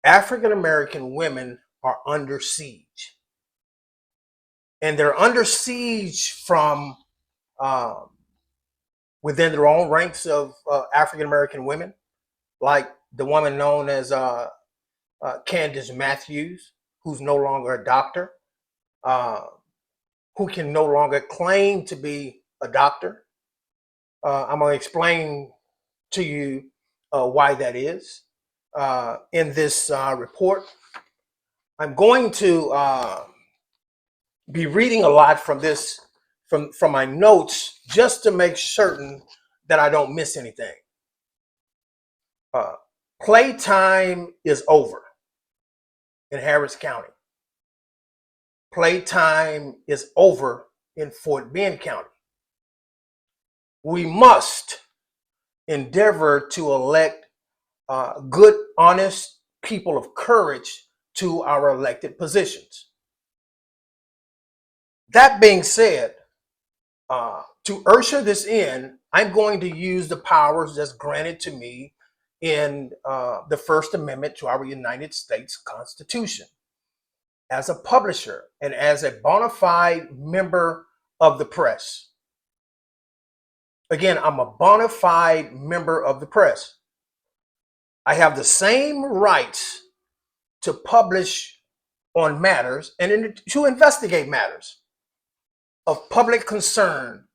African American women are under siege, and they're under siege from um, within their own ranks of African American women, like the woman known as Candice Matthews, who's no longer a doctor, uh, who can no longer claim to be a doctor. I'm going to explain to you why that is in this report. I'm going to be reading a lot from this, from my notes, just to make certain that I don't miss anything. Playtime is over in Harris County. Playtime is over in Fort Bend County. We must endeavor to elect good, honest people of courage to our elected positions. That being said, to usher this in, I'm going to use the powers that's granted to me in the First Amendment to our United States Constitution as a publisher and as a bona fide member of the press. Again, I'm a bona fide member of the press. I have the same rights to publish on matters and to investigate matters of public concern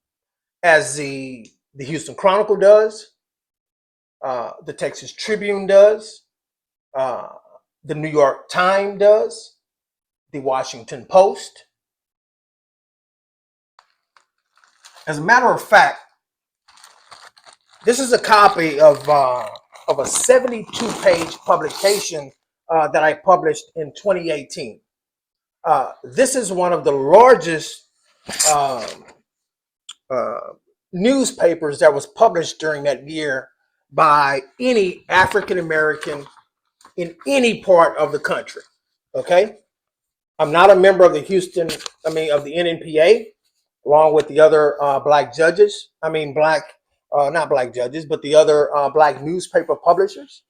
as the Houston Chronicle does, the Texas Tribune does, the New York Times does, the Washington Post. As a matter of fact, this is a copy of a 72-page publication that I published in 2018. This is one of the largest newspapers that was published during that year by any African American in any part of the country. Okay, I'm not a member of the of the NNPA, along with the other black judges. Not black judges, but the other black newspaper publishers.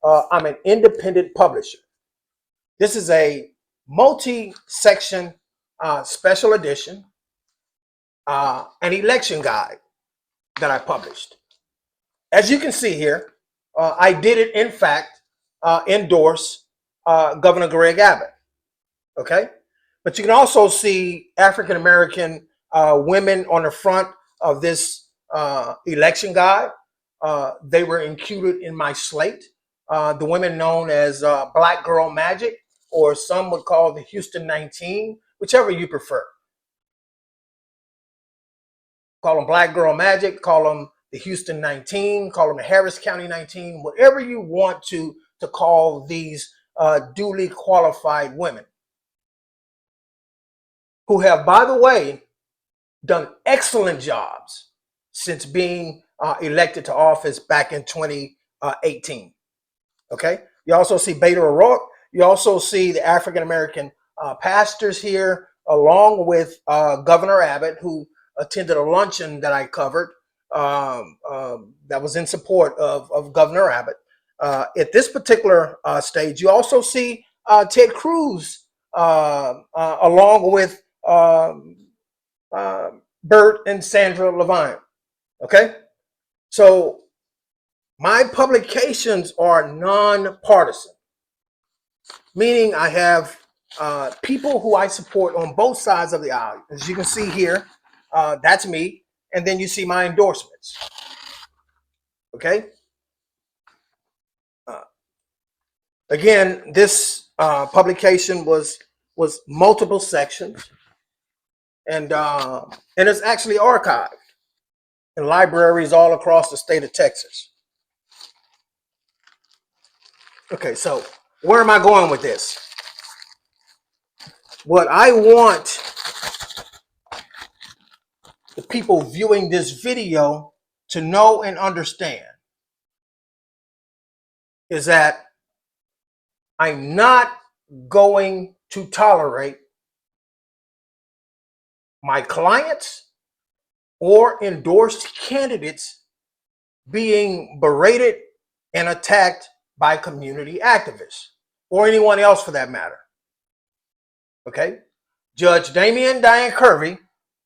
I'm an independent publisher. This is a multi-section special edition, an election guide that I published. As you can see here, I did it, in fact, endorse Governor Greg Abbott. Okay, but you can also see African American women on the front of this election guide. They were included in my slate. The women known as Black Girl Magic, or some would call the Houston 19, whichever you prefer. Call them Black Girl Magic, call them the Houston 19, call them the Harris County 19, whatever you want to call these duly qualified women, who have, by the way, done excellent jobs since being elected to office back in 2018. Okay, you also see Beto O'Rourke. You also see the African American pastors here, along with Governor Abbott, who attended a luncheon that I covered that was in support of Governor Abbott. At this particular stage, you also see Ted Cruz along with Bert and Sandra Levine. Okay, so my publications are nonpartisan, meaning I have people who I support on both sides of the aisle. As you can see here, that's me, and then you see my endorsements. Okay. Again, this publication was multiple sections, and it's actually archived in libraries all across the state of Texas. Okay, so where am I going with this? What I want the people viewing this video to know and understand is that I'm not going to tolerate my clients or endorsed candidates being berated and attacked by community activists. or anyone else for that matter. Okay? Judge Damian Diane Curvey,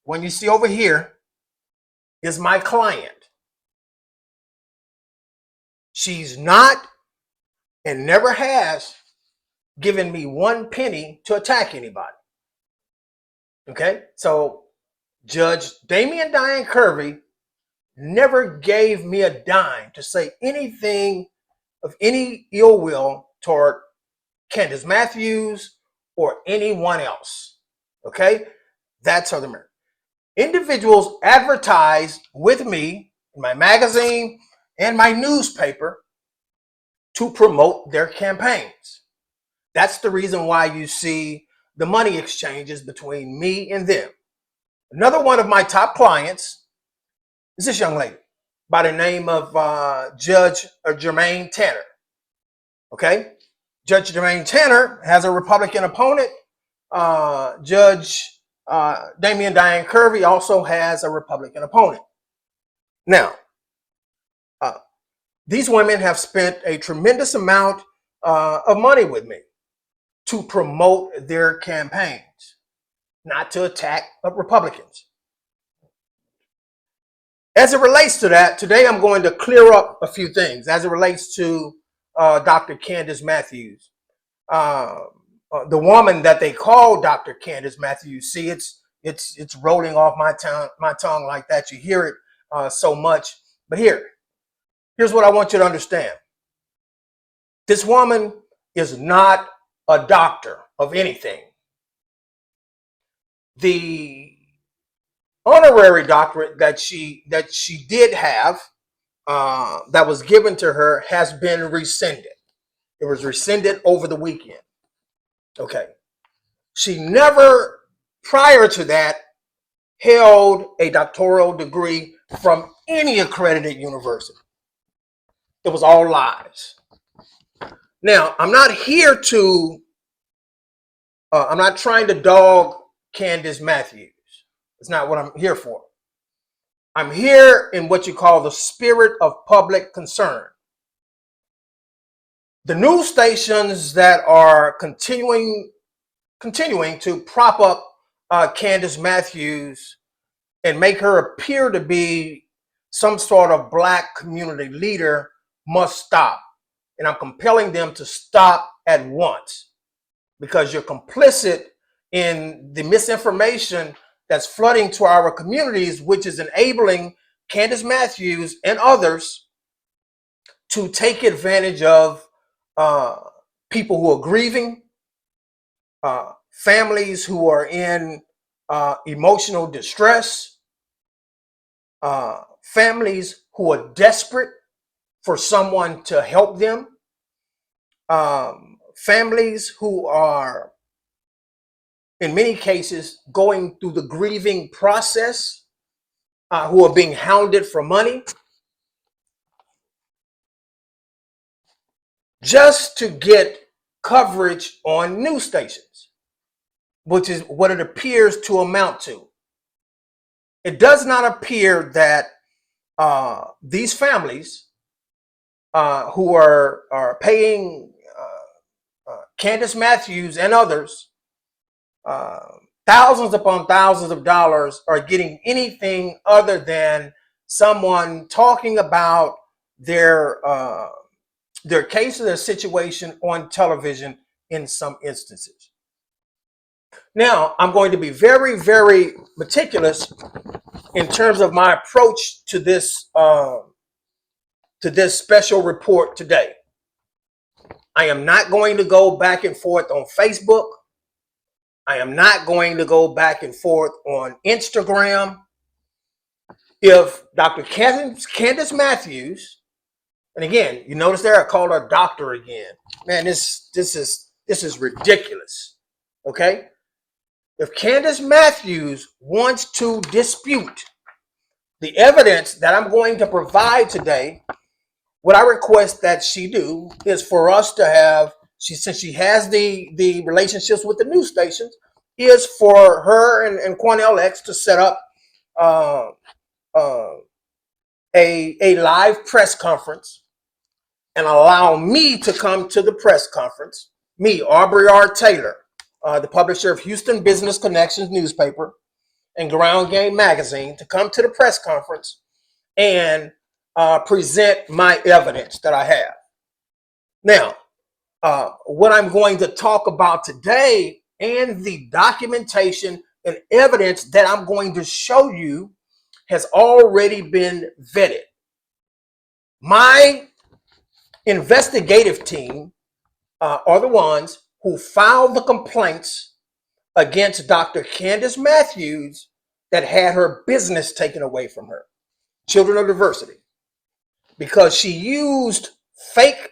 when you see over here, is my client. She's not and never has given me one penny to attack anybody. Okay? So Judge Damian Diane Curvey never gave me a dime to say anything of any ill will toward Candice Matthews or anyone else. Okay? That's other matter. Individuals advertise with me in my magazine and my newspaper to promote their campaigns. That's the reason why you see the money exchanges between me and them. Another one of my top clients is this young lady by the name of Judge Jermaine Tanner. Okay? Judge Jermaine Tanner has a Republican opponent. Judge Damian Diane Curvey also has a Republican opponent. Now, these women have spent a tremendous amount of money with me to promote their campaigns, not to attack Republicans. As it relates to that, today I'm going to clear up a few things as it relates to Dr. Candice Matthews. The woman that they call Dr. Candice Matthews, see, it's rolling off my tongue like that. You hear it so much. But here's what I want you to understand. This woman is not a doctor of anything. The honorary doctorate that she did have that was given to her has been rescinded. It was rescinded over the weekend. Okay. She never, prior to that, held a doctoral degree from any accredited university. It was all lies. Now, I'm not here to, I'm not trying to dog Candice Matthews. It's not what I'm here for. I'm here in what you call the spirit of public concern. The news stations that are continuing to prop up Candice Matthews and make her appear to be some sort of Black community leader must stop. And I'm compelling them to stop at once because you're complicit in the misinformation that's flooding to our communities, which is enabling Candice Matthews and others to take advantage of people who are grieving, families who are in emotional distress, families who are desperate for someone to help them, families who are, in many cases, going through the grieving process, who are being hounded for money, just to get coverage on news stations, which is what it appears to amount to. It does not appear that these families who are paying Candice Matthews and others thousands upon thousands of dollars are getting anything other than someone talking about their case or their situation on television in some instances. Now, I'm going to be very, very meticulous in terms of my approach to this special report today. I am not going to go back and forth on Facebook. I am not going to go back and forth on Instagram. If Dr. Candice Matthews, and again, you notice there I called her doctor again. Man, this is ridiculous. Okay? If Candice Matthews wants to dispute the evidence that I'm going to provide today, what I request that she do is for us to have, since she has the relationships with the news stations, is for her and Cornell X to set up a live press conference and allow me to come to the press conference, me, Aubrey R. Taylor, the publisher of Houston Business Connections newspaper and Ground Game magazine, to come to the press conference and present my evidence that I have. Now, what I'm going to talk about today and the documentation and evidence that I'm going to show you has already been vetted. My investigative team are the ones who filed the complaints against Dr. Candice Matthews that had her business taken away from her, Children of Diversity, because she used fake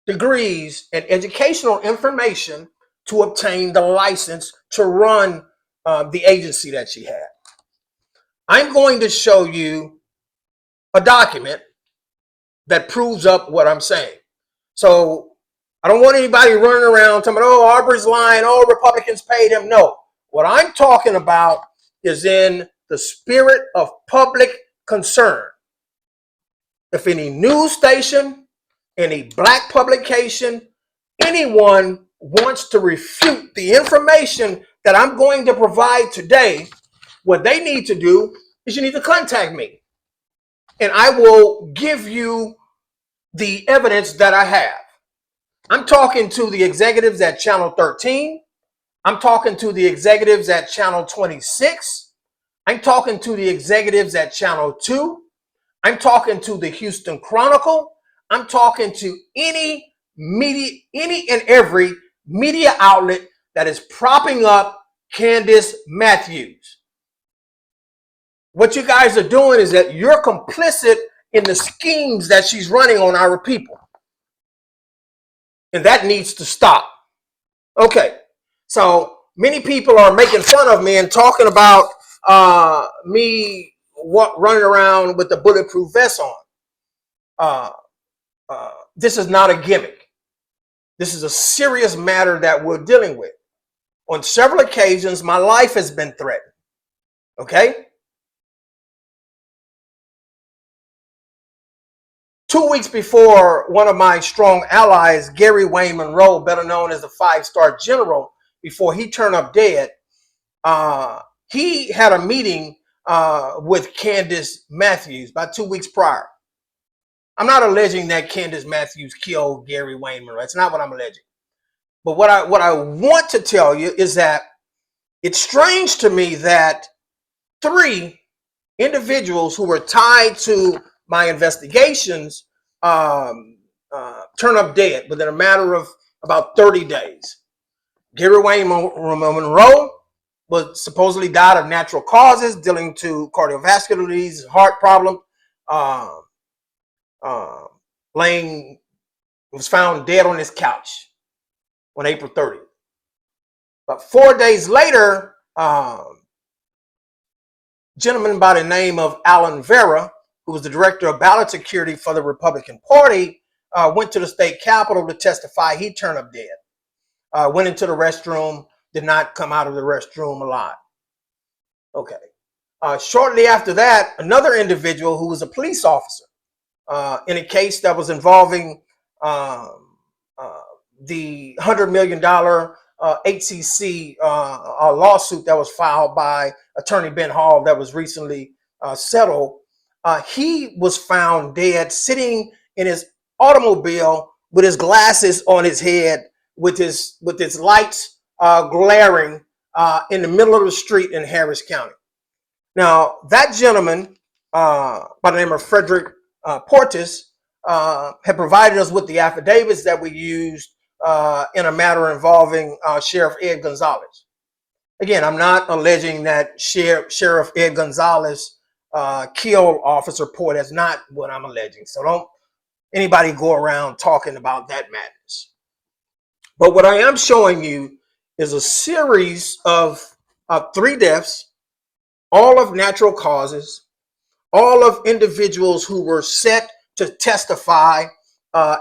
degrees and educational information to obtain the license to run the agency that she had. I'm going to show you a document that proves up what I'm saying. So I don't want anybody running around talking about, oh, Aubrey's lying, oh, Republicans paid him. No, what I'm talking about is in the spirit of public concern. If any news station, any black publication, anyone wants to refute the information that I'm going to provide today, what they need to do is you need to contact me. And I will give you the evidence that I have. I'm talking to the executives at Channel 13. I'm talking to the executives at Channel 26. I'm talking to the executives at Channel 2. I'm talking to the Houston Chronicle. I'm talking to any media, any and every media outlet that is propping up Candice Matthews. What you guys are doing is that you're complicit in the schemes that she's running on our people. And that needs to stop. Okay, so many people are making fun of me and talking about me running around with the bulletproof vest on. This is not a gimmick. This is a serious matter that we're dealing with. On several occasions, my life has been threatened. Okay? 2 weeks before, one of my strong allies, Gary Wayne Monroe, better known as the 5-star general, before he turned up dead, he had a meeting with Candice Matthews about 2 weeks prior. I'm not alleging that Candice Matthews killed Gary Wayne Monroe. That's not what I'm alleging. But what I want to tell you is that it's strange to me that 3 individuals who were tied to my investigations turn up dead within a matter of about 30 days. Gary Wayne Monroe was supposedly died of natural causes, dealing to cardiovascular disease, heart problem. Was found dead on his couch on April 30th. But 4 days later, gentleman by the name of Alan Vera, who was the director of ballot security for the Republican Party, went to the state capitol to testify. He turned up dead. Went into the restroom, did not come out of the restroom alive. Okay. Shortly after that, another individual who was a police officer in a case that was involving the $100 million HCC lawsuit that was filed by Attorney Ben Hall that was recently settled. He was found dead sitting in his automobile with his glasses on his head, with his lights glaring in the middle of the street in Harris County. Now, that gentleman by the name of Frederick Portis had provided us with the affidavits that we used in a matter involving Sheriff Ed Gonzalez. Again, I'm not alleging that Sheriff Ed Gonzalez killed Officer Port. That's not what I'm alleging. So don't anybody go around talking about that madness. But what I am showing you is a series of 3 deaths, all of natural causes, all of individuals who were set to testify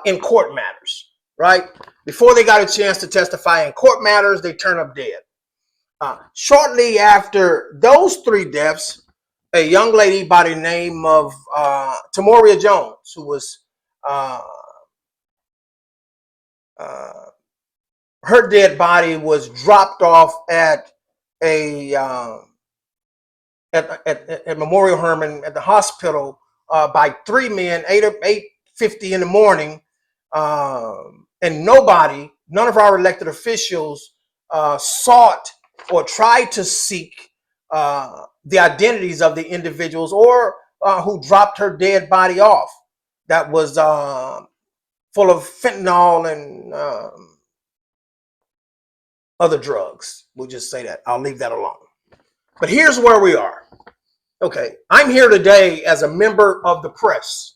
in court matters, right? Before they got a chance to testify in court matters, they turn up dead. Shortly after those 3 deaths, a young lady by the name of Tamoria Jones, who was her dead body was dropped off at a at Memorial Hermann at the hospital by three men, 8:50 in the morning, and none of our elected officials sought or tried to seek the identities of the individuals or who dropped her dead body off. That was full of fentanyl and other drugs. We'll just say that. I'll leave that alone. But here's where we are. Okay, I'm here today as a member of the press.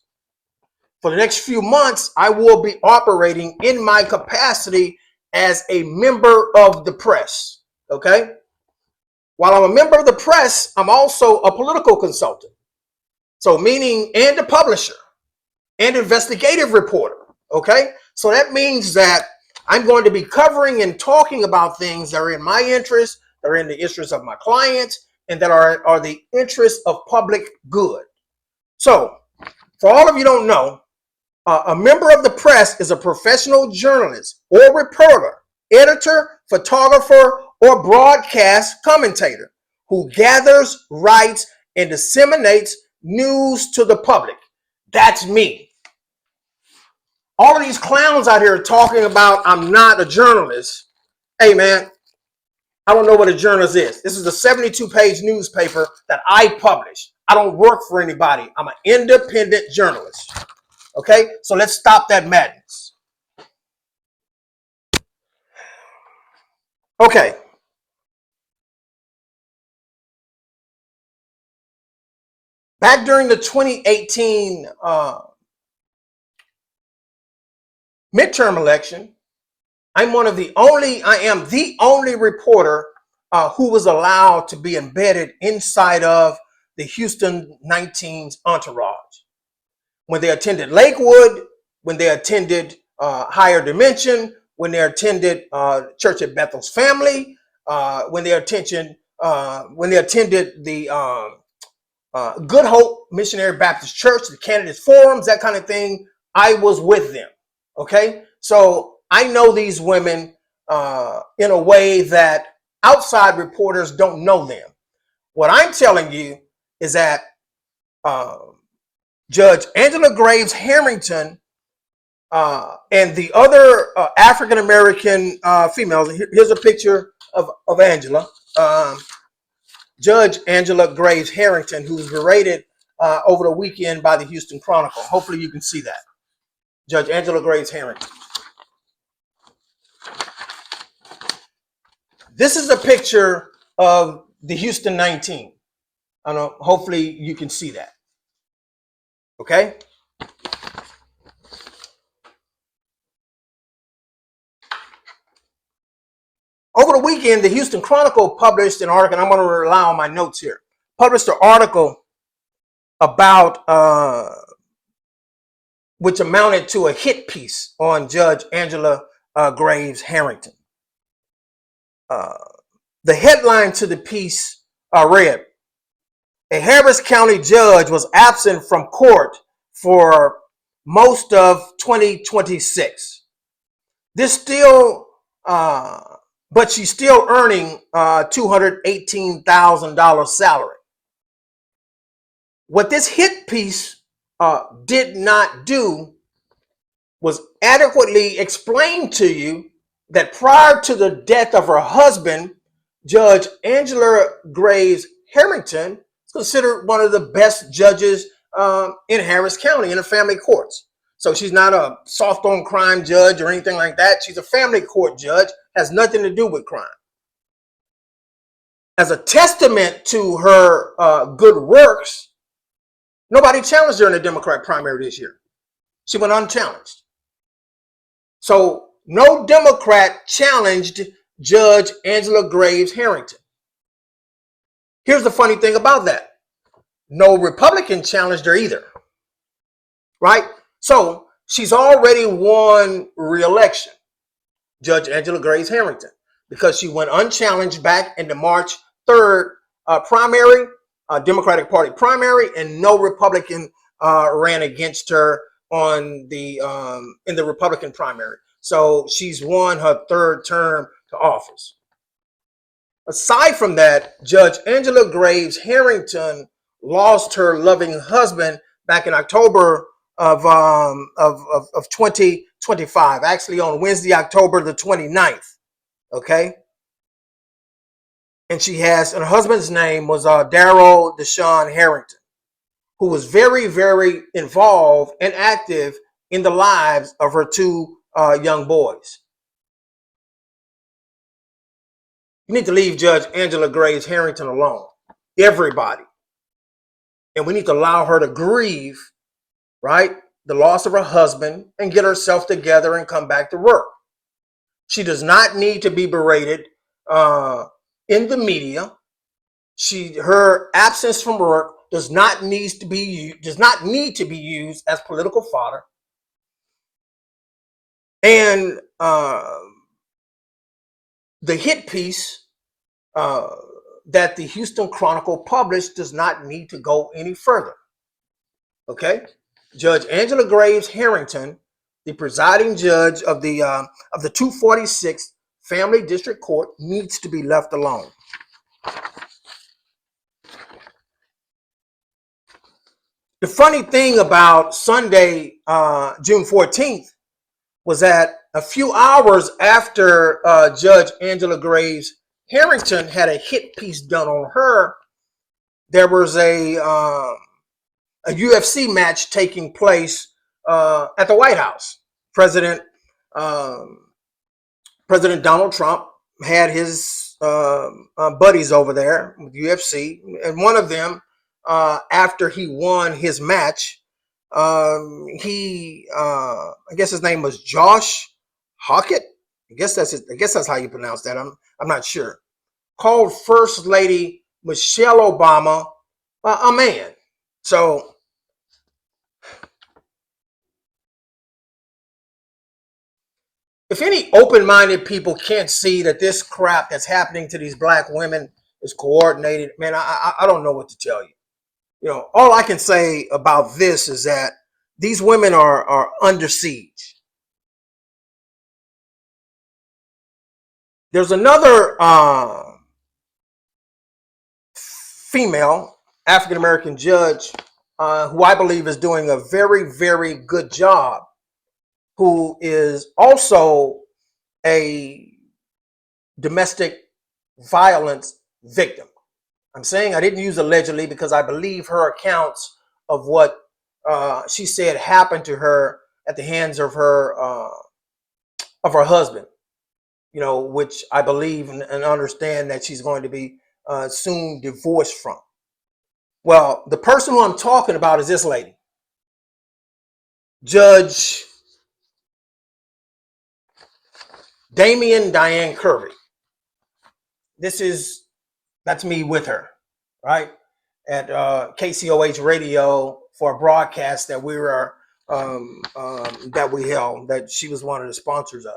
For the next few months, I will be operating in my capacity as a member of the press. Okay? While I'm a member of the press, I'm also a political consultant. So meaning, and a publisher and investigative reporter. Okay? So that means that I'm going to be covering and talking about things that are in my interest, that are in the interest of my clients, and that are the interests of public good. So, for all of you don't know, a member of the press is a professional journalist or reporter, editor, photographer, or broadcast commentator who gathers, writes, and disseminates news to the public. That's me. All of these clowns out here talking about I'm not a journalist. Hey, man, I don't know what a journalist is. This is a 72-page newspaper that I publish. I don't work for anybody. I'm an independent journalist. Okay? So let's stop that madness. Okay. Back during the 2018 midterm election, I am the only reporter who was allowed to be embedded inside of the Houston 19's entourage. When they attended Lakewood, when they attended Higher Dimension, when they attended Church at Bethel's Family, when they attended the Good Hope Missionary Baptist Church, the Candice forums, that kind of thing, I was with them. Okay, so I know these women in a way that outside reporters don't know them. What I'm telling you is that Judge Angela Graves Harrington and the other African American females. Here's a picture of Angela. Judge Angela Graves Harrington, who was berated over the weekend by the Houston Chronicle. Hopefully you can see that. Judge Angela Graves Harrington. This is a picture of the Houston 19. I know, hopefully you can see that. Okay? Over the weekend, the Houston Chronicle published an article, and I'm going to rely on my notes here, published an article about, which amounted to a hit piece on Judge Angela Graves Harrington. The headline to the piece read, a Harris County judge was absent from court for most of 2026. But she's still earning $218,000 salary. What this hit piece did not do was adequately explain to you that prior to the death of her husband, Judge Angela Graves Harrington is considered one of the best judges in Harris County in the family courts. So she's not a soft on crime judge or anything like that. She's a family court judge, has nothing to do with crime. As a testament to her good works, nobody challenged her in the Democrat primary this year. She went unchallenged. So no Democrat challenged Judge Angela Graves Harrington. Here's the funny thing about that. No Republican challenged her either. Right? So she's already won re-election, Judge Angela Graves Harrington, because she went unchallenged back in the March 3rd primary, Democratic Party primary, and no Republican ran against her in the Republican primary. So she's won her third term to office. Aside from that, Judge Angela Graves Harrington lost her loving husband back in October of 2025, actually on Wednesday, October the 29th. Okay. And her husband's name was Darrell Deshaun Harrington, who was very, very involved and active in the lives of her two young boys. You need to leave Judge Angela Graves Harrington alone. Everybody. And we need to allow her to grieve, right, the loss of her husband and get herself together and come back to work. She does not need to be berated in the media. Her absence from work does not need to be used as political fodder. And the hit piece that the Houston Chronicle published does not need to go any further. Okay, Judge Angela Graves Harrington, the presiding judge of the 246th Family District Court, needs to be left alone. The funny thing about Sunday, June 14th, was that a few hours after Judge Angela Graves Harrington had a hit piece done on her, there was a UFC match taking place at the White House. President Donald Trump had his buddies over there with UFC, and one of them, after he won his match, I guess his name was Josh Hockett. I guess that's how you pronounce that. I'm not sure. Called First Lady Michelle Obama a man. So if any open-minded people can't see that this crap that's happening to these black women is coordinated, man, I don't know what to tell you. You know, all I can say about this is that these women are under siege. There's another female African-American judge who I believe is doing a very, very good job, who is also a domestic violence victim. I'm saying I didn't use allegedly because I believe her accounts of what she said happened to her at the hands of her husband, you know, which I believe and understand that she's going to be soon divorced from. Well, the person who I'm talking about is this lady, Judge Diane Curvey. That's me with her, right? At KCOH Radio for a broadcast that we were that we held, that she was one of the sponsors of.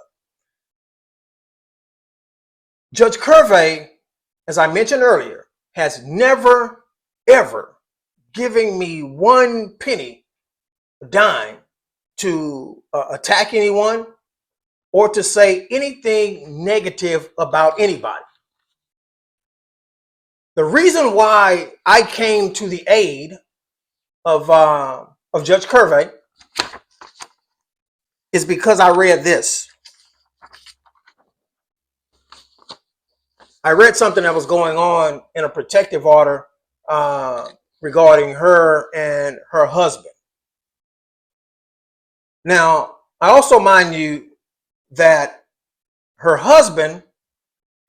Judge Curvey, as I mentioned earlier, has never, ever given me one penny, a dime, to attack anyone or to say anything negative about anybody. The reason why I came to the aid of Judge Curvey is because I read this. I read something that was going on in a protective order regarding her and her husband. Now, I also mind you that her husband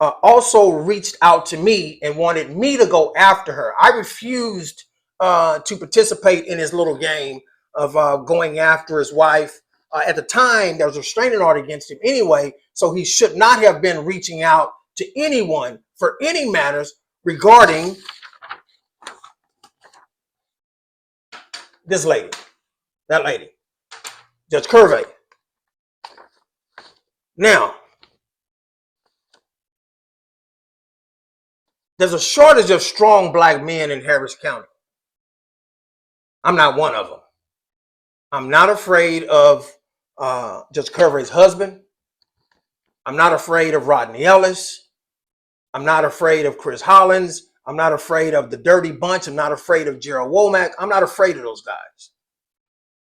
also reached out to me and wanted me to go after her. I refused to participate in his little game of going after his wife. At the time, there was a restraining order against him anyway, so he should not have been reaching out to anyone for any matters regarding this lady, that lady, Judge Curvey. Now, there's a shortage of strong black men in Harris County. I'm not one of them. I'm not afraid of Judge Curvey's husband. I'm not afraid of Rodney Ellis. I'm not afraid of Chris Hollins. I'm not afraid of the Dirty Bunch. I'm not afraid of Gerald Womack. I'm not afraid of those guys.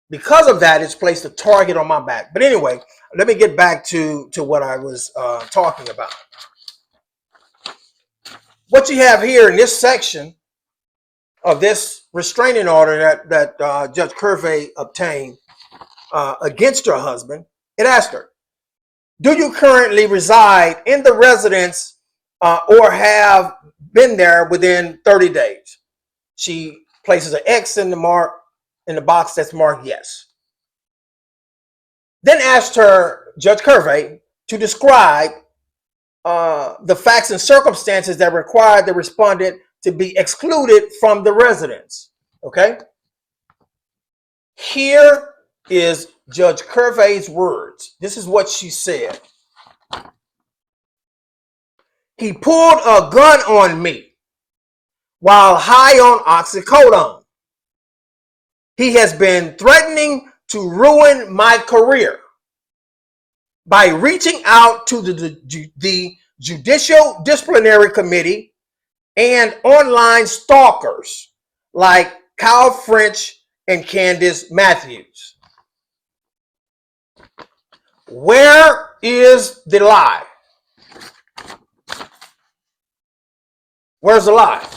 Because of that, it's placed a target on my back. But anyway, let me get back to what I was talking about. What you have here in this section of this restraining order that Judge Curvey obtained against her husband, it asked her, do you currently reside in the residence or have been there within 30 days? She places an X in the box that's marked yes. Then asked her, Judge Curvey, to describe the facts and circumstances that required the respondent to be excluded from the residence. Okay? Here is Judge Curvey's words. This is what she said. He pulled a gun on me while high on oxycodone. He has been threatening to ruin my career by reaching out to the Judicial Disciplinary Committee and online stalkers like Kyle French and Candice Matthews. Where is the lie? Where's the lie?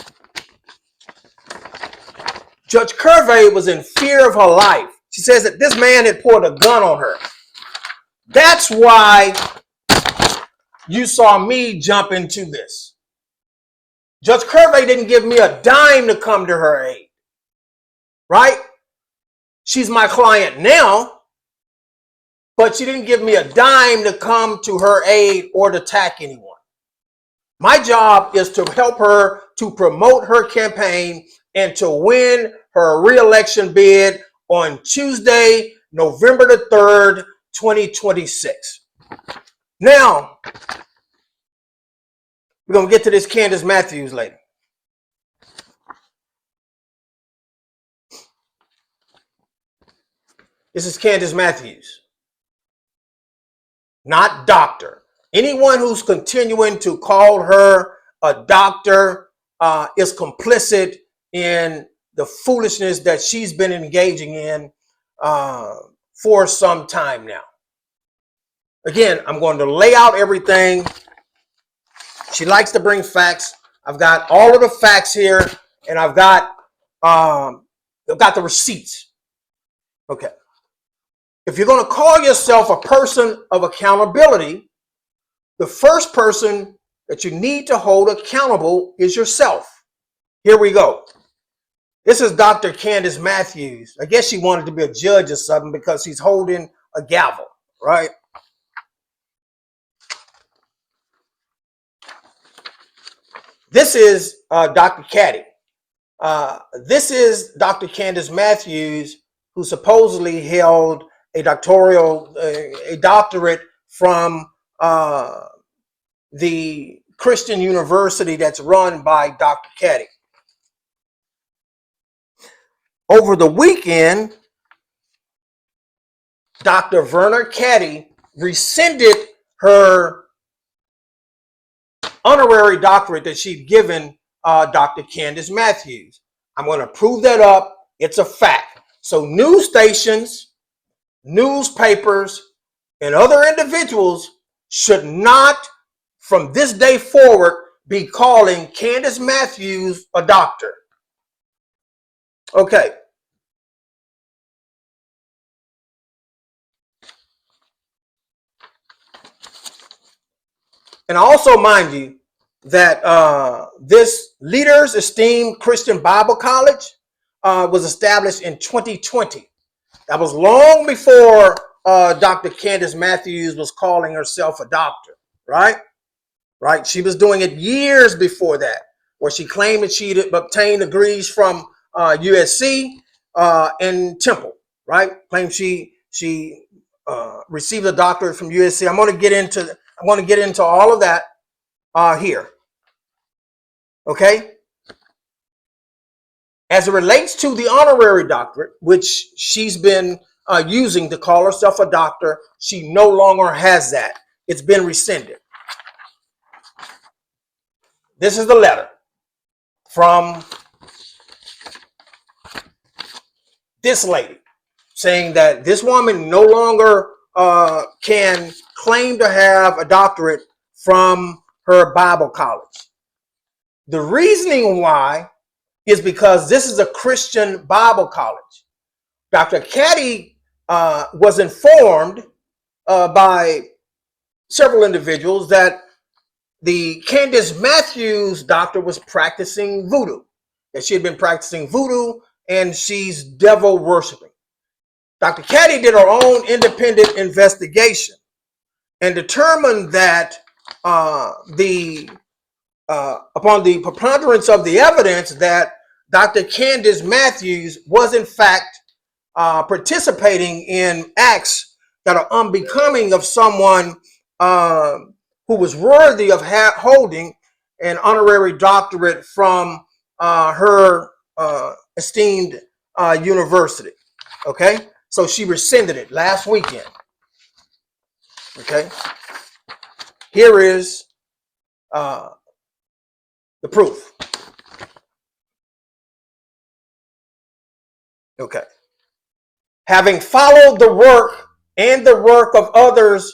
Judge Curvey was in fear of her life. She says that this man had pulled a gun on her. That's why you saw me jump into this. Judge Curvey didn't give me a dime to come to her aid. Right? She's my client now, but she didn't give me a dime to come to her aid or to attack anyone. My job is to help her to promote her campaign and to win her re-election bid on Tuesday, November the 3rd, 2026. Now, we're going to get to this Candice Matthews later. This is Candice Matthews, not doctor. Anyone who's continuing to call her a doctor is complicit in the foolishness that she's been engaging in for some time now. Again, I'm going to lay out everything. She likes to bring facts. I've got all of the facts here, and I've got the receipts. Okay. If you're going to call yourself a person of accountability, the first person that you need to hold accountable is yourself. Here we go. This is Dr. Candice Matthews. I guess she wanted to be a judge or something because she's holding a gavel, right? This is Dr. Caddy. This is Dr. Candice Matthews, who supposedly held a doctorate from the Christian university that's run by Dr. Caddy. Over the weekend, Dr. Verna Caddy rescinded her honorary doctorate that she'd given Dr. Candice Matthews. I'm going to prove that up. It's a fact. So news stations, newspapers, and other individuals should not, from this day forward, be calling Candice Matthews a doctor. Okay. And also mind you that this Leaders Esteemed Christian Bible College was established in 2020. That was long before Dr. Candice Matthews was calling herself a doctor, right? Right? She was doing it years before that, where she claimed that she'd obtained degrees from USC and Temple, right? Claimed she received a doctorate from USC. I'm going to get into all of that here. Okay? As it relates to the honorary doctorate, which she's been using to call herself a doctor, she no longer has that. It's been rescinded. This is the letter from this lady saying that this woman no longer can claim to have a doctorate from her Bible college. The reasoning why is because this is a Christian Bible college. Dr. Caddy was informed by several individuals that the Candice Matthews doctor was practicing voodoo, that she had been practicing voodoo and she's devil worshiping. Dr. Caddy did her own independent investigation and determined that upon the preponderance of the evidence that Dr. Candice Matthews was in fact participating in acts that are unbecoming of someone who was worthy of holding an honorary doctorate from her esteemed university. Okay, so she rescinded it last weekend. Okay, here is the proof. Okay. Having followed the work and the work of others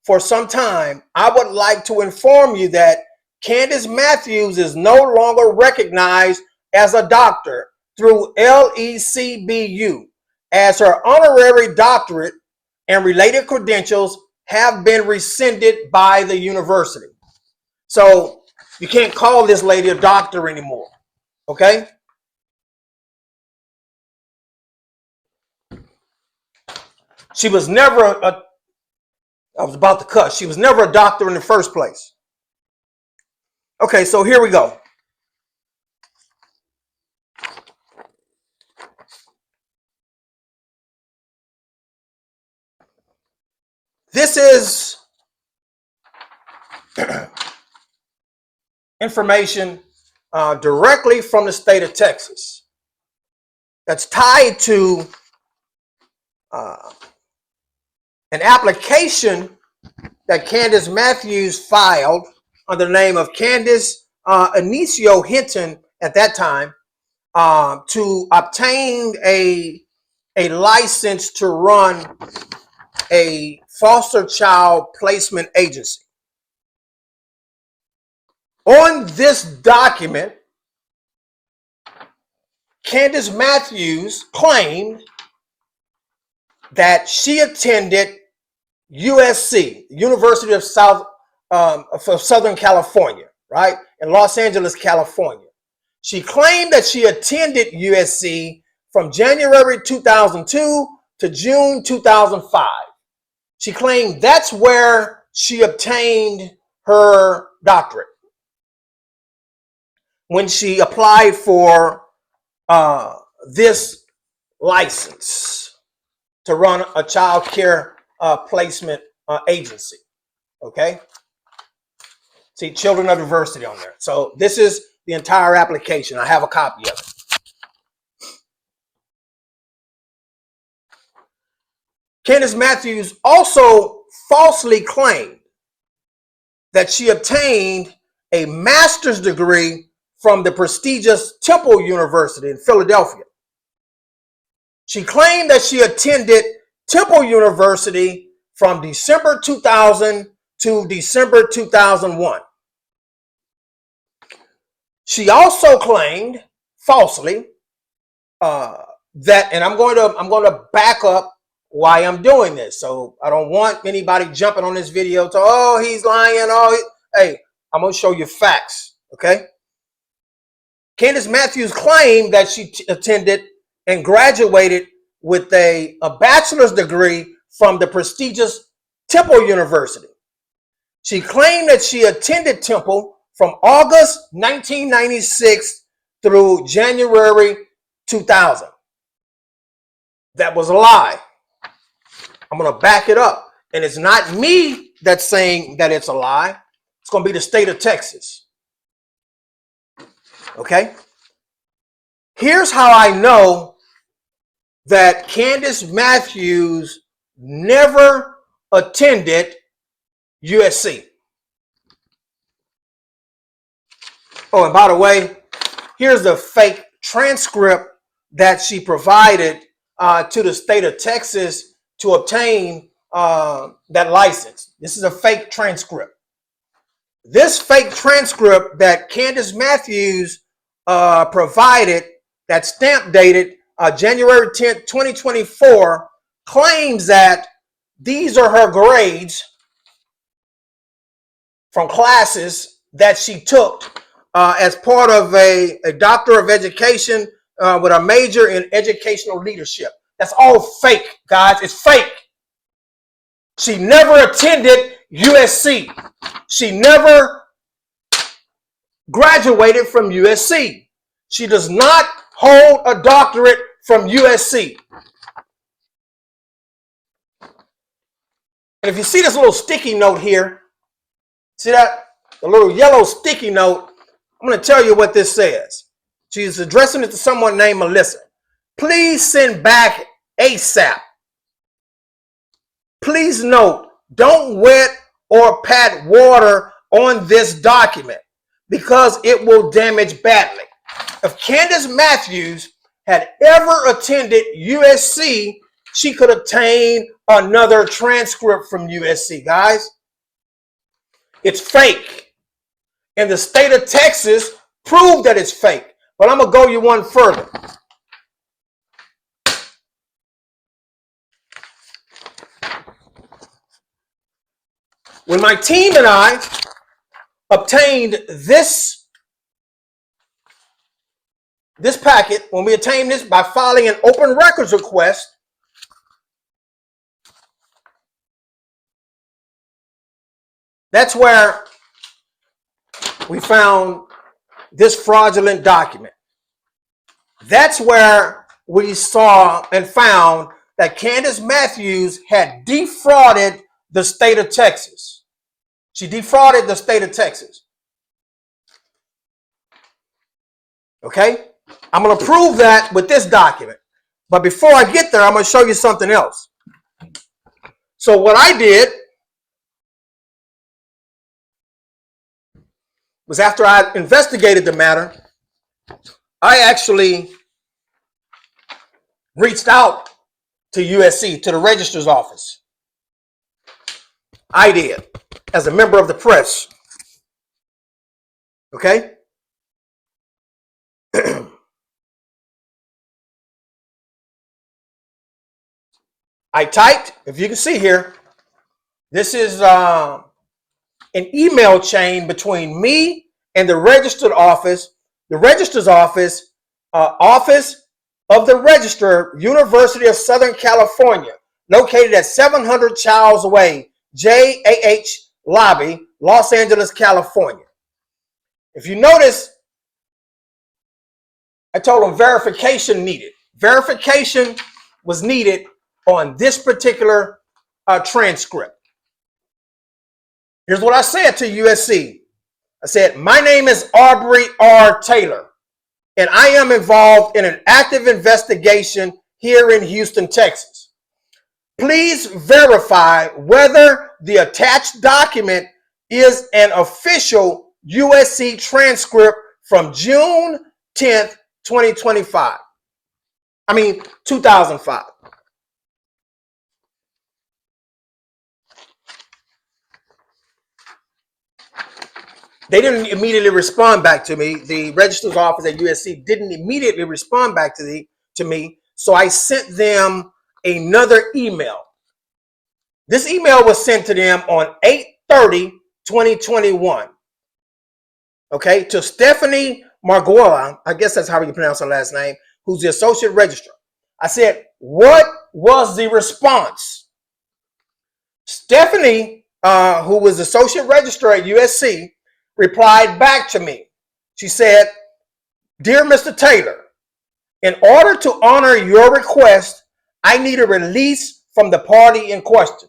for some time, I would like to inform you that Candice Matthews is no longer recognized as a doctor through LECBU, as her honorary doctorate and related credentials have been rescinded by the university. So you can't call this lady a doctor anymore, okay? She was never I was about to cuss. She was never a doctor in the first place. Okay, so here we go. This is information directly from the state of Texas that's tied to an application that Candice Matthews filed under the name of Candice Anicio Hinton at that time to obtain a license to run a foster child placement agency. On this document, Candice Matthews claimed that she attended USC, University of Southern California, right? In Los Angeles, California. She claimed that she attended USC from January 2002 to June 2005. She claimed that's where she obtained her doctorate when she applied for this license to run a child care placement agency. Okay. See, Children of Diversity on there. So this is the entire application. I have a copy of it. Candice Matthews also falsely claimed that she obtained a master's degree from the prestigious Temple University in Philadelphia. She claimed that she attended Temple University from December 2000 to December 2001. She also claimed falsely that, and I'm going to back up why I'm doing this. So I don't want anybody jumping on this video to, oh, he's lying. Hey, I'm going to show you facts. Okay. Candice Matthews claimed that she attended and graduated with a bachelor's degree from the prestigious Temple University. She claimed that she attended Temple from August 1996 through January 2000. That was a lie. I'm going to back it up. And it's not me that's saying that it's a lie. It's going to be the state of Texas. Okay? Here's how I know that Candice Matthews never attended USC. Oh, and by the way, here's the fake transcript that she provided to the state of Texas to obtain that license. This is a fake transcript. This fake transcript that Candice Matthews provided, that stamp dated January 10th, 2024, claims that these are her grades from classes that she took as part of a Doctorate of Education with a major in educational leadership. That's all fake, guys. It's fake. She never attended USC. She never graduated from USC. She does not hold a doctorate from USC. And if you see this little sticky note here, see that? The little yellow sticky note, I'm going to tell you what this says. She's addressing it to someone named Melissa. Please send back ASAP. Please note, don't wet or pat water on this document because it will damage badly. If Candice Matthews had ever attended USC, she could obtain another transcript from USC, guys. It's fake. And the state of Texas proved that it's fake. But I'm going to go you one further. When my team and I obtained this packet, when we obtained this by filing an open records request, that's where we found this fraudulent document. That's where we saw and found that Candice Matthews had defrauded the state of Texas. She defrauded the state of Texas. Okay? I'm going to prove that with this document. But before I get there, I'm going to show you something else. So what I did was, after I investigated the matter, I actually reached out to USC, to the registrar's office. I did, as a member of the press. Okay? I typed, if you can see here, this is an email chain between me and the registered office, the registrar's office, Office of the Registrar, University of Southern California, located at 700 Childs Way, JAH Lobby, Los Angeles, California. If you notice, I told them verification needed. Verification was needed on this particular transcript. Here's what I said to USC. I said, my name is Aubrey R. Taylor, and I am involved in an active investigation here in Houston, Texas. Please verify whether the attached document is an official USC transcript from June 10th, 2005. 2005. They didn't immediately respond back to me. The registrar's office at USC didn't immediately respond back to me. So I sent them another email. This email was sent to them on 8/30/2021. Okay, to Stephanie Margola, I guess that's how you pronounce her last name, who's the associate registrar. I said, what was the response? Stephanie, who was associate registrar at USC, replied back to me. She said, dear Mr. Taylor, in order to honor your request, I need a release from the party in question.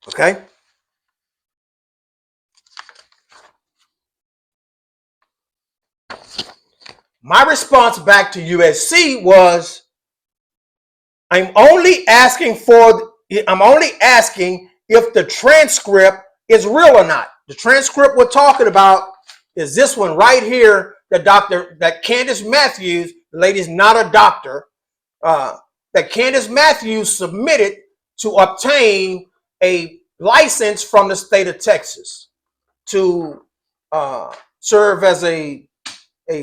Okay? My response back to USC was, I'm only asking for I'm only asking if the transcript is real or not. The transcript we're talking about is this one right here, that Candice Matthews, the lady's not a doctor, that Candice Matthews submitted to obtain a license from the state of Texas to serve as a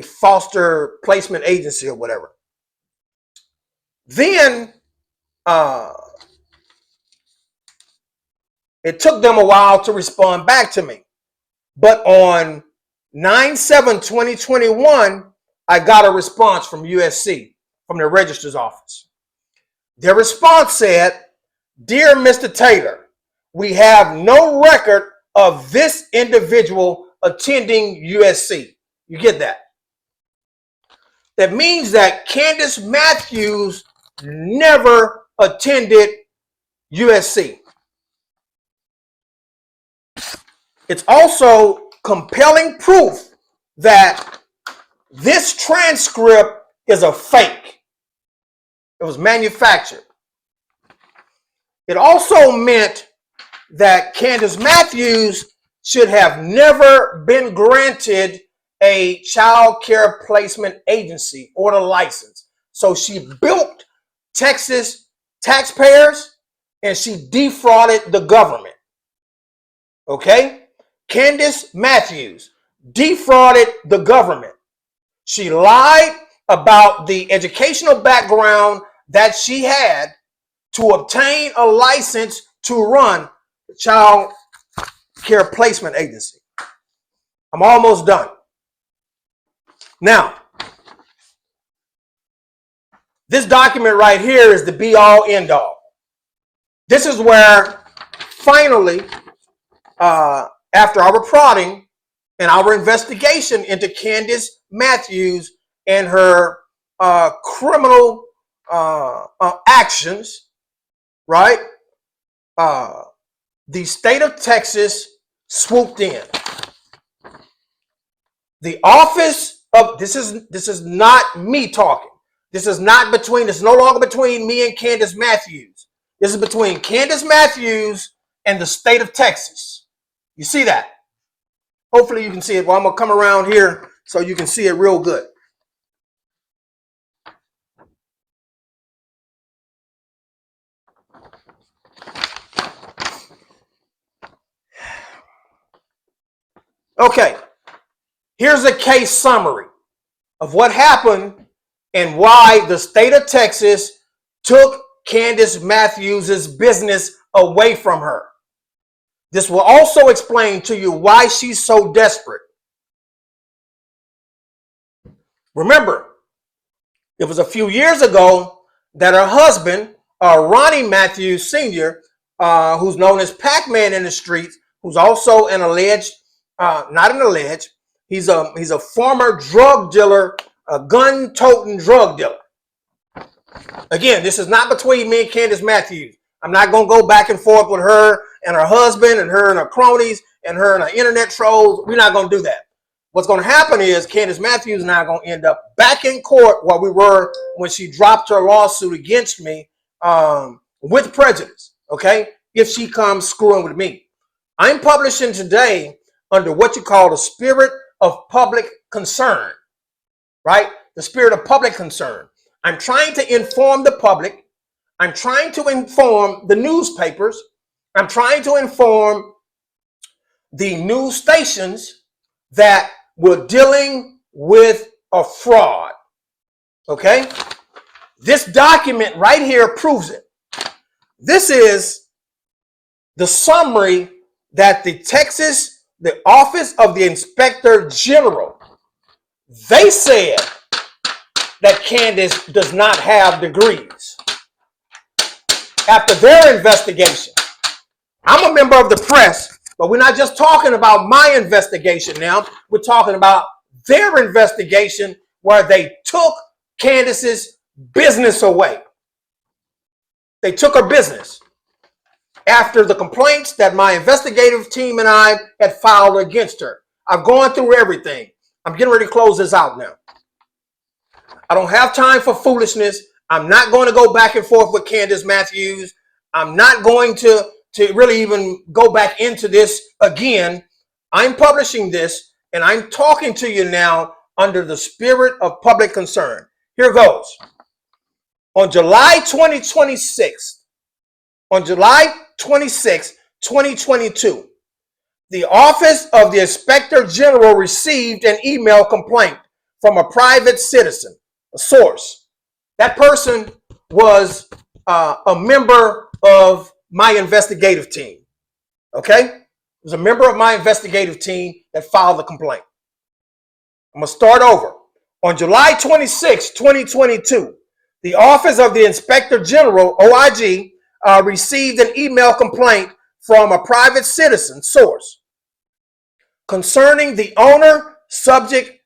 foster placement agency or whatever. Then it took them a while to respond back to me. But on 9/7/2021, I got a response from USC, from the registrar's office. Their response said, "Dear Mr. Taylor, we have no record of this individual attending USC." You get that? That means that Candice Matthews never attended USC. It's also compelling proof that this transcript is a fake. It was manufactured. It also meant that Candice Matthews should have never been granted a child care placement agency or a license. So she bilked Texas taxpayers and she defrauded the government. Okay? Candice Matthews defrauded the government. She lied about the educational background that she had to obtain a license to run the child care placement agency. I'm almost done. Now, this document right here is the be all end all. This is where finally, after our prodding and our investigation into Candice Matthews and her criminal actions, right? The state of Texas swooped in. The office of this is not me talking. This is no longer between me and Candice Matthews. This is between Candice Matthews and the state of Texas. You see that? Hopefully you can see it. Well, I'm gonna come around here so you can see it real good. Okay, here's a case summary of what happened and why the state of Texas took Candice Matthews' business away from her. This will also explain to you why she's so desperate. Remember, it was a few years ago that her husband, Ronnie Matthews Sr., who's known as Pac-Man in the streets, who's also an alleged, he's a former drug dealer, a gun-toting drug dealer. Again, this is not between me and Candice Matthews. I'm not going to go back and forth with her and her husband and her and her cronies and her and her internet trolls. We're not going to do that. What's going to happen is Candice Matthews and I are going to end up back in court where we were when she dropped her lawsuit against me with prejudice, okay, if she comes screwing with me. I'm publishing today under what you call the spirit of public concern, right? The spirit of public concern. I'm trying to inform the public. I'm trying to inform the newspapers. I'm trying to inform the news stations that we're dealing with a fraud. Okay? This document right here proves it. This is the summary that the Office of the Inspector General, they said that Candice does not have degrees. After their investigation, I'm a member of the press, but we're not just talking about my investigation now. We're talking about their investigation where they took Candice's business away. They took her business after the complaints that my investigative team and I had filed against her. I've gone through everything. I'm getting ready to close this out now. I don't have time for foolishness. I'm not going to go back and forth with Candice Matthews. I'm not going to really even go back into this again. I'm publishing this and I'm talking to you now under the spirit of public concern. Here goes. On July 2026, on July 26, 2022, the Office of the Inspector General received an email complaint from a private citizen, a source. That person was a member of my investigative team. Okay? It was a member of my investigative team that filed the complaint. I'm going to start over. On July 26, 2022, the Office of the Inspector General, OIG, received an email complaint from a private citizen source concerning the subject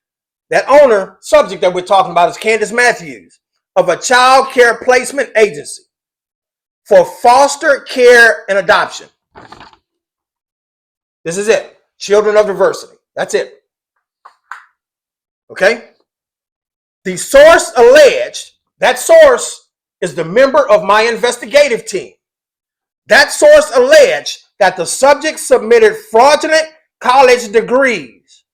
that we're talking about is Candice Matthews of a child care placement agency for foster care and adoption. This is it. Children of diversity. That's it. Okay? The source alleged, that source is the member of my investigative team. That source alleged that the subject submitted fraudulent college degrees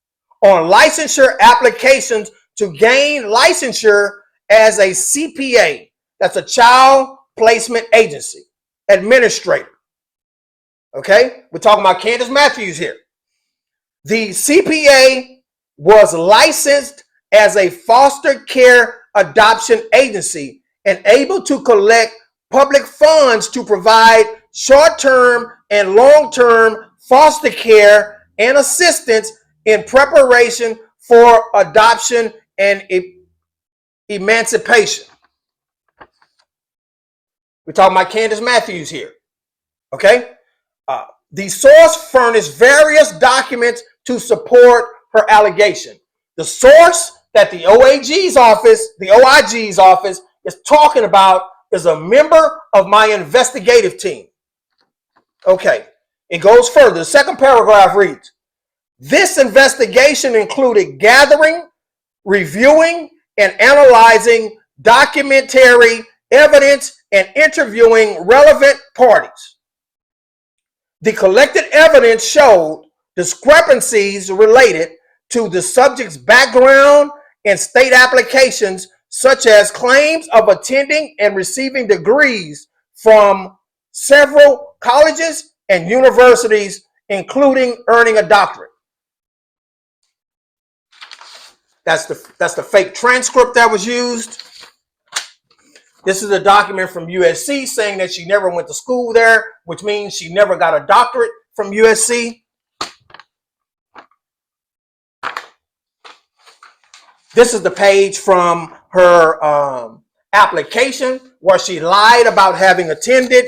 on licensure applications to gain licensure as a CPA. That's a child placement agency administrator. Okay? We're talking about Candice Matthews here. The CPA was licensed as a foster care adoption agency and able to collect public funds to provide short-term and long-term foster care and assistance in preparation for adoption and emancipation. We're talking about Candice Matthews here. Okay? The source furnished various documents to support her allegation. The source that the OIG's office is talking about is a member of my investigative team. Okay, it goes further. The second paragraph reads, this investigation included gathering, reviewing, and analyzing documentary evidence and interviewing relevant parties. The collected evidence showed discrepancies related to the subject's background and state applications, such as claims of attending and receiving degrees from several colleges and universities, including earning a doctorate. That's the fake transcript that was used. This is a document from USC saying that she never went to school there, which means she never got a doctorate from USC. This is the page from her application where she lied about having attended,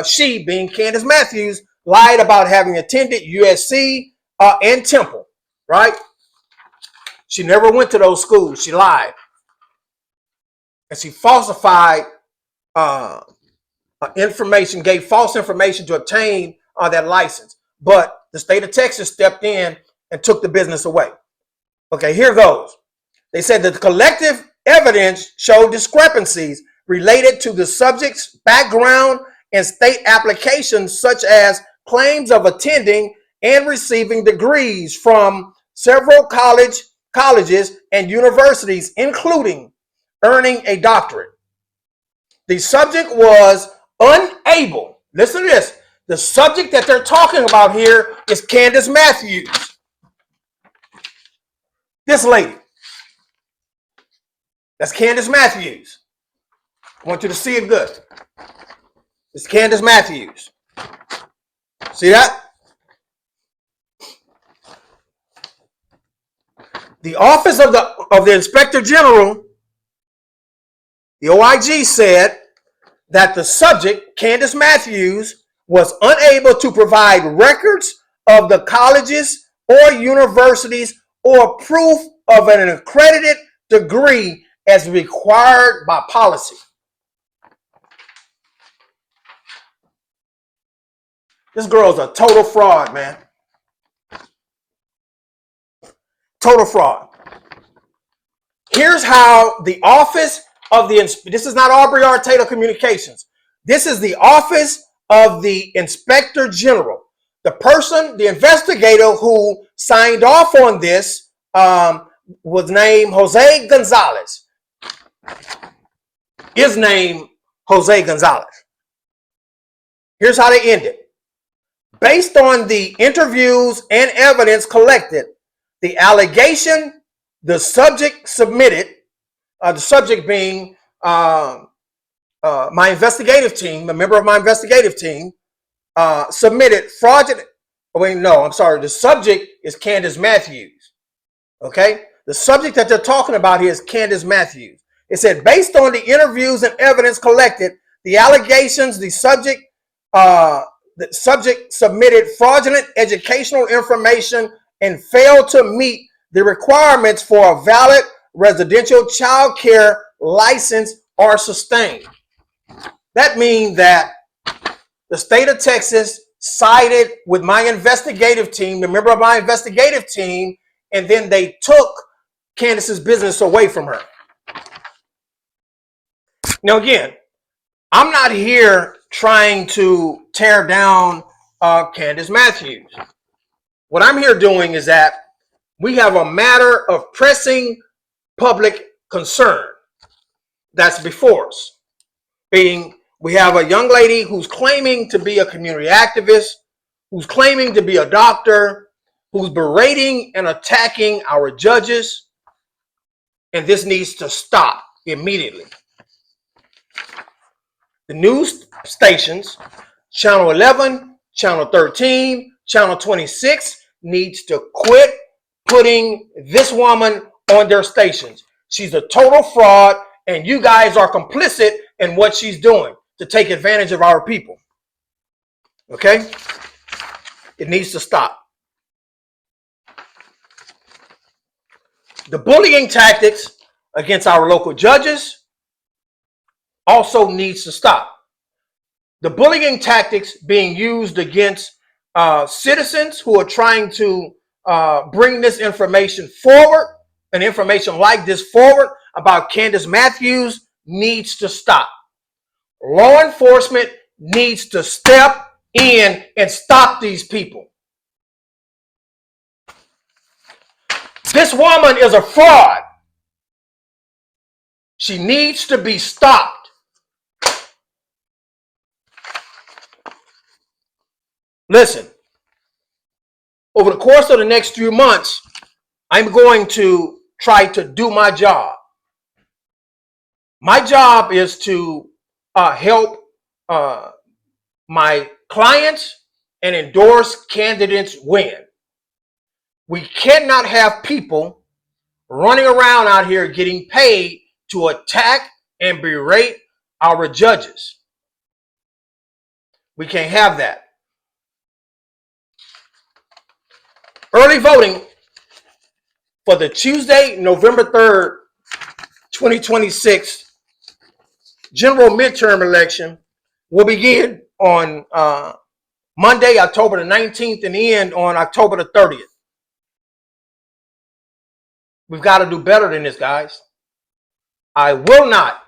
she being Candice Matthews, lied about having attended USC and Temple, right? She never went to those schools. She lied. And she falsified information, gave false information to obtain that license. But the state of Texas stepped in and took the business away. Okay, here goes. They said that the collective evidence showed discrepancies related to the subject's background and state applications, such as claims of attending and receiving degrees from several colleges and universities, including earning a doctorate. The subject was unable, listen to this, the subject that they're talking about here is Candice Matthews. This lady. That's Candice Matthews. I want you to see it good. It's Candice Matthews. See that? The Office of the Inspector General, the OIG, said that the subject, Candice Matthews, was unable to provide records of the colleges or universities or proof of an accredited degree as required by policy. This girl's a total fraud, man. Total fraud. Here's how the Office of the, this is not Aubrey or Taylor Communications. This is the office of the Inspector General. The person, the investigator who signed off on this was named Jose Gonzalez. Is named Jose Gonzalez. Here's how they ended. Based on the interviews and evidence collected, the allegation the subject submitted, the subject being my investigative team, a member of my investigative team, submitted fraudulent. Wait, no, I'm sorry. The subject is Candice Matthews. Okay, the subject that they're talking about here is Candice Matthews. It said, based on the interviews and evidence collected, the allegations the subject submitted fraudulent educational information and failed to meet the requirements for a valid residential child care license are sustained. That means that the state of Texas sided with my investigative team, the member of my investigative team, and then they took Candice's business away from her. Now, again, I'm not here trying to tear down Candice Matthews. What I'm here doing is that we have a matter of pressing public concern that's before us. Being, we have a young lady who's claiming to be a community activist, who's claiming to be a doctor, who's berating and attacking our judges, and this needs to stop immediately. The news stations, Channel 11, Channel 13, Channel 26, needs to quit putting this woman on their stations. She's a total fraud, and you guys are complicit in what she's doing to take advantage of our people. Okay? It needs to stop. The bullying tactics against our local judges also needs to stop. The bullying tactics being used against citizens who are trying to bring this information forward, and information like this forward about Candice Matthews, needs to stop. Law enforcement needs to step in and stop these people. This woman is a fraud. She needs to be stopped. Listen, over the course of the next few months, I'm going to try to do my job. My job is to help my clients and endorse candidates win. We cannot have people running around out here getting paid to attack and berate our judges. We can't have that. Early voting for the Tuesday, November 3rd, 2026 general midterm election will begin on Monday, October the 19th, and end on October the 30th. We've got to do better than this, guys. I will not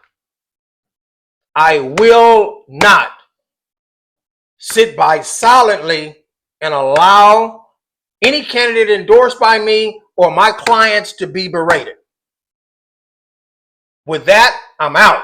sit by silently and allow any candidate endorsed by me or my clients to be berated. With that, I'm out.